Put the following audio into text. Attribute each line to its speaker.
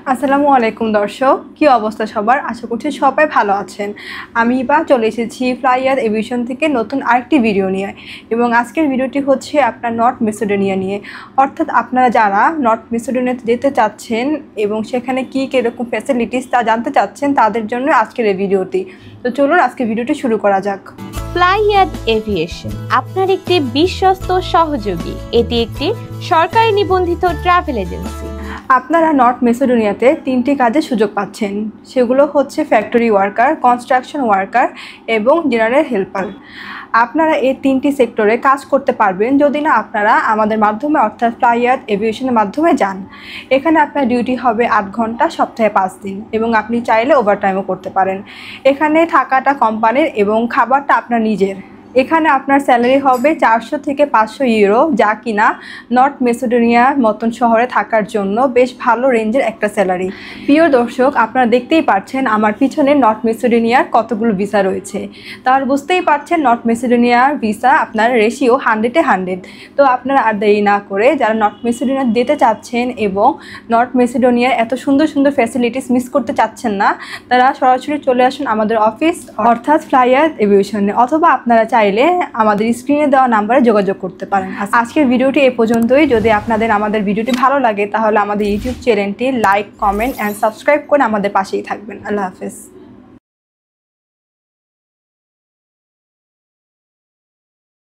Speaker 1: আসসালামু আলাইকুম দর্শক, কি অবস্থা সবার? আশা করছি সবাই ভালো আছেন। আমি চলে এসেছি ফ্লাইয়ার এভিয়েশন থেকে নতুন আরেকটি ভিডিও নিয়ে, এবং আজকের ভিডিওটি হচ্ছে আপনার নর্থ ম্যাসেডোনিয়া নিয়ে। অর্থাৎ আপনারা যারা নর্থ ম্যাসেডোনিয়াতে যেতে চাচ্ছেন এবং সেখানে কী কীরকম ফ্যাসিলিটিস তা জানতে চাচ্ছেন, তাদের জন্য আজকের এই ভিডিওটি। তো চলুন আজকে ভিডিওটি শুরু করা যাক।
Speaker 2: ফ্লাইয়াদ এভিয়েশন আপনার একটি বিশ্বস্ত সহযোগী। এটি একটি সরকারি নিবন্ধিত ট্রাভেল এজেন্সি।
Speaker 1: আপনারা নর্থ ম্যাসেডোনিয়াতে 3টি কাজের সুযোগ পাচ্ছেন। সেগুলো হচ্ছে ফ্যাক্টরি ওয়ার্কার, কনস্ট্রাকশন ওয়ার্কার এবং জেনারেল হেল্পার। আপনারা এই 3টি সেক্টরে কাজ করতে পারবেন যদি না আপনারা আমাদের মাধ্যমে অর্থাৎ ফ্লাইয়াদ এভিয়েশনের মাধ্যমে যান। এখানে আপনার ডিউটি হবে 8 ঘন্টা, সপ্তাহে 5 দিন, এবং আপনি চাইলে ওভারটাইমও করতে পারেন। এখানে থাকাটা কোম্পানির এবং খাবারটা আপনার নিজের। এখানে আপনার স্যালারি হবে 400 থেকে 500 ইউরো, যা কিনা নর্থ ম্যাসেডোনিয়ার মতন শহরে থাকার জন্য বেশ ভালো রেঞ্জের একটা স্যালারি। প্রিয় দর্শক, আপনারা দেখতেই পাচ্ছেন আমার পিছনে নর্থ ম্যাসেডোনিয়ার কতগুলো ভিসা রয়েছে। তার বুঝতেই পারছেন নর্থ ম্যাসেডোনিয়ার ভিসা আপনার রেশিও 100-এ 100। তো আপনারা আর দেরি না করে যারা নর্থ ম্যাসেডোনিয়া যেতে চাচ্ছেন এবং নর্থ ম্যাসেডোনিয়ার এত সুন্দর সুন্দর ফ্যাসিলিটিস মিস করতে চাচ্ছেন না, তারা সরাসরি চলে আসুন আমাদের অফিস অর্থাৎ ফ্লাইয়াদ এভিয়েশনে, অথবা আপনারা চাইলে আমাদের স্ক্রিনে দেওয়া নাম্বারে যোগাযোগ করতে পারেন। আজকের ভিডিওটি এ পর্যন্তই। যদি আপনাদের আমাদের ভিডিওটি ভালো লাগে তাহলে আমাদের ইউটিউব চ্যানেলটি লাইক, কমেন্ট অ্যান্ড সাবস্ক্রাইব করে আমাদের পাশেই থাকবেন। আল্লাহ হাফেজ।